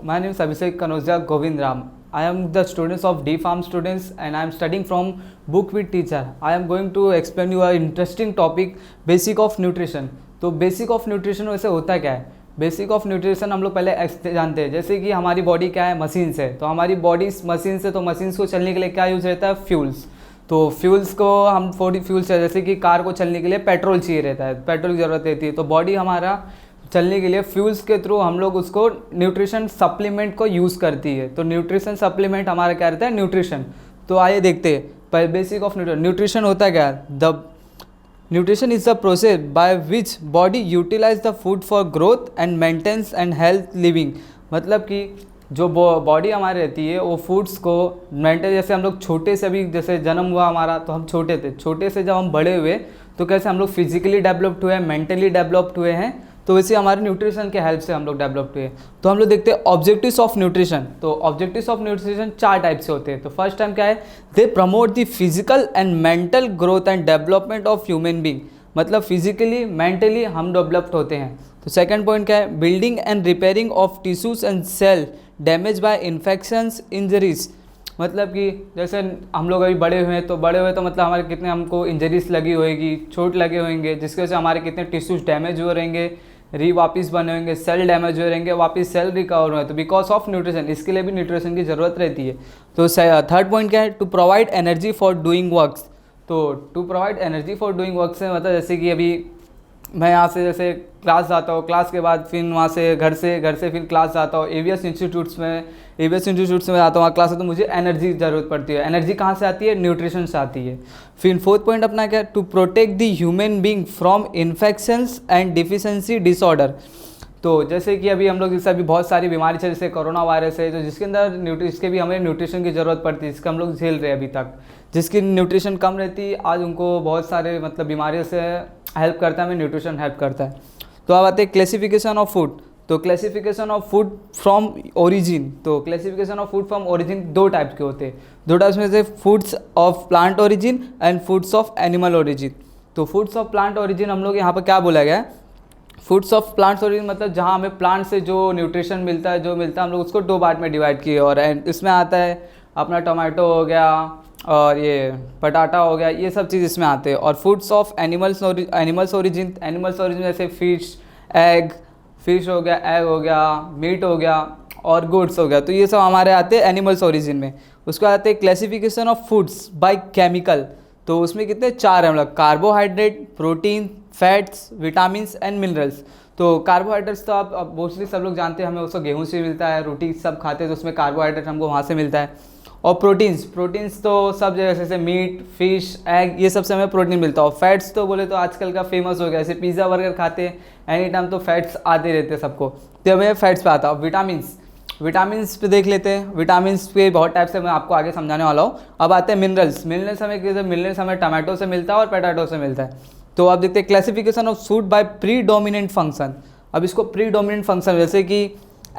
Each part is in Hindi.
My name is Abhishek Kanoja Govind Ram. I am the students of D Farm students and I am studying from Book with Teacher. I am going to explain you a interesting topic, basic of nutrition. तो बेसिक ऑफ न्यूट्रिशन वैसे होता क्या है? बेसिक ऑफ न्यूट्रिशन हम लोग पहले जानते हैं, जैसे कि हमारी बॉडी क्या है, मशीन से। तो हमारी बॉडी मशीन से, तो मशीन्स को चलने के लिए क्या यूज़ रहता है? फ्यूल्स। तो फ्यूल्स को हम 40 फ्यूल्स है, जैसे कि कार को चलने के लिए पेट्रोल चाहिए रहता है, पेट्रोल की ज़रूरत रहती है। तो बॉडी हमारा चलने के लिए फ्यूल्स के थ्रू हम लोग उसको न्यूट्रिशन सप्लीमेंट को यूज़ करती है। तो न्यूट्रिशन सप्लीमेंट हमारा क्या रहता है? न्यूट्रिशन। तो आइए देखते हैं पर बेसिक ऑफ न्यूट्रिशन। न्यूट्रिशन होता है क्या? The nutrition is the process by which body utilize the food for growth and maintenance and health living. मतलब कि जो बॉडी हमारी रहती है वो फूड्स को मेंटेन, जैसे हम लोग छोटे से अभी जैसे जन्म हुआ हमारा, तो हम छोटे थे, छोटे से जब हम बड़े हुए तो कैसे हम लोग फिजिकली डेवलप्ड हुए हैं, मेंटली डेवलप्ड हुए हैं, तो वैसे हमारे न्यूट्रिशन के हेल्प से हम लोग डेवलप्ड हुए। तो हम लोग देखते हैं ऑब्जेक्टिव्स ऑफ न्यूट्रिशन। तो ऑब्जेक्टिव्स ऑफ न्यूट्रिशन 4 टाइप से होते हैं। तो फर्स्ट टाइम क्या है? They promote the physical and mental growth and development of human being. मतलब फिजिकली मेंटली हम डेवलप्ड होते हैं। तो सेकंड पॉइंट क्या है? Building and repairing of tissues and cell damage by infections injuries. मतलब कि जैसे हम लोग अभी बड़े हुए हैं, तो बड़े हुए तो मतलब हमारे कितने हमको इंजरीज लगी होएगी, चोट लगे होंगे, जिसकी वजह से हमारे कितने टिश्यूज डैमेज हुए रहेंगे, वापस बने होंगे, सेल डैमेज हुए रहेंगे, वापस सेल रिकवर हुए। तो बिकॉज ऑफ न्यूट्रिशन, इसके लिए भी न्यूट्रिशन की ज़रूरत रहती है। तो थर्ड पॉइंट क्या है? To provide energy for doing works. तो to provide energy for doing work से मतलब जैसे कि अभी मैं यहाँ से जैसे क्लास जाता हूँ, क्लास के बाद फिर वहाँ से घर से फिर क्लास जाता हूँ, एवीएस इंस्टीट्यूट्स में जाता हूँ, वहाँ क्लास तो मुझे एनर्जी की ज़रूरत पड़ती है। एनर्जी कहाँ से आती है? न्यूट्रिशन से आती है। फिर फोर्थ पॉइंट अपना क्या? To protect the human being from infections and deficiency disorder. तो जैसे कि अभी हम लोग जैसे अभी बहुत सारी बीमारी है, जैसे कोरोना वायरस है, तो जिसके अंदर इसके भी हमें न्यूट्रिशन की ज़रूरत पड़ती है, जिसका हम लोग झेल रहे हैं अभी तक। जिसकी न्यूट्रिशन कम रहती है, आज उनको बहुत सारे मतलब बीमारियों से हेल्प करता है, हमें न्यूट्रिशन हेल्प करता है। तो अब आते हैं क्लासिफिकेशन ऑफ फूड। तो classification of food from origin. तो classification of food from origin 2 types के होते हैं। 2 टाइप्स में से foods of plant origin and foods of animal origin. तो फूड्स ऑफ प्लांट ओरिजिन हम लोग यहाँ पर क्या बोला गया है? फूड्स ऑफ प्लांट्स ओरिजिन मतलब जहाँ हमें प्लांट से जो न्यूट्रिशन मिलता है, हम लोग उसको 2 पार्ट में डिवाइड किए। और इसमें आता है अपना टोमेटो हो गया और ये पटाटा हो गया, ये सब चीज़ इसमें आते हैं। और फूड्स ऑफ एनिमल्स ओरिजिन जैसे फिश हो गया, एग हो गया, मीट हो गया और गुड्स हो गया, तो ये सब हमारे आते हैं एनिमल्स ओरिजिन में। उसके बाद आते हैं classification of foods by chemical. तो उसमें कितने 4 हैं मतलब carbohydrate, protein, fats, vitamins and minerals. तो कार्बोहाइड्रेट्स तो आप मोस्टली सब लोग जानते हैं, हमें उसको गेहूँ से मिलता है, रोटी सब खाते हैं तो उसमें कार्बोहाइड्रेट हमको वहाँ से मिलता है। और प्रोटीन्स तो सब जैसे मीट, फिश, एग, ये सब से हमें प्रोटीन मिलता है। और फैट्स तो बोले तो आजकल का फेमस हो गया, जैसे पिज़्ज़ा बर्गर खाते हैं एनी टाइम, तो फैट्स आते रहते हैं सबको, तो हमें फैट्स पे आता है। विटामिन्स पे देख लेते हैं। विटामिन्स पे बहुत टाइप से मैं आपको आगे समझाने वाला हूँ। अब आते हैं मिनरल्स हमें टमाटो से मिलता है और पोटैटो से मिलता है। तो आप देखते हैं classification of food by predominant function. अब इसको प्रीडोमिनेंट फंक्शन, जैसे कि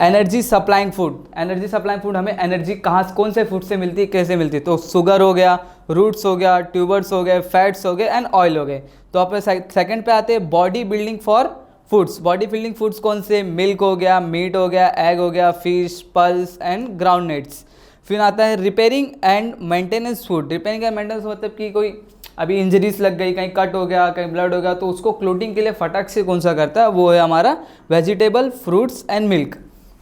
एनर्जी सप्लाइंग फूड हमें एनर्जी कौन से फूड से मिलती है, कैसे मिलती है? तो शुगर हो गया, रूट्स हो गया, ट्यूबर्स हो गए, फैट्स हो गए एंड ऑयल हो गए। तो आप सेकंड पे आते हैं बॉडी बिल्डिंग फूड्स कौन से? मिल्क हो गया, मीट हो गया, एग हो गया, fish, pulse and ground nuts. फिर आता है repairing and maintenance food. Repairing and maintenance मतलब कि कोई अभी इंजरीज लग गई, कहीं कट हो गया, कहीं ब्लड हो गया, तो उसको क्लोटिंग के लिए फटाक से कौन सा करता है? वो है हमारा वेजिटेबल, फ्रूट्स एंड मिल्क।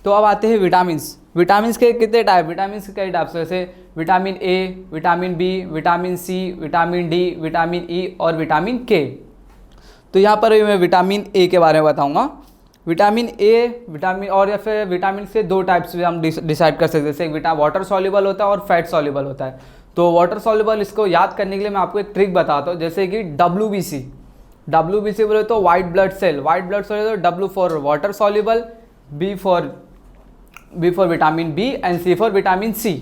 तो अब आते हैं विटामिन्स के कितने टाइप? विटामिन्स के कई टाइप्स, जैसे vitamin A, vitamin B, vitamin C, vitamin D, vitamin E और विटामिन के। तो यहाँ पर मैं विटामिन ए के बारे में बताऊँगा। विटामिन और या फिर विटामिन से 2 टाइप्स में हम डिसाइड कर सकते हैं, जैसे वाटर सॉल्युबल होता है और फैट सॉल्युबल होता है। तो वाटर सॉल्युबल, इसको याद करने के लिए मैं आपको एक ट्रिक बताता हूँ, जैसे कि WBC बोले तो वाइट ब्लड सेल तो W for water soluble, B for vitamin B and C for vitamin C.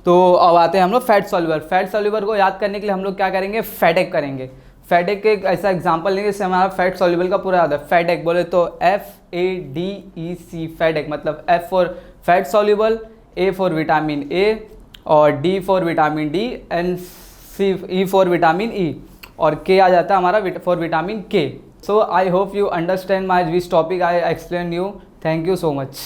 तो अब आते हैं हम लोग फैट सॉल्युबल को याद करने के लिए हम लोग क्या करेंगे? फैटेक करेंगे। फैटेक के ऐसा एग्जांपल लेंगे जिससे हमारा फैट सॉल्युबल का पूरा याद है। फैटेक बोले तो FADEC, फैटेक मतलब F for fat soluble, A for vitamin A और D for vitamin D and E for vitamin E और K आ जाता है हमारा for vitamin K। So I hope you understand my which topic I explained you. Thank you so much.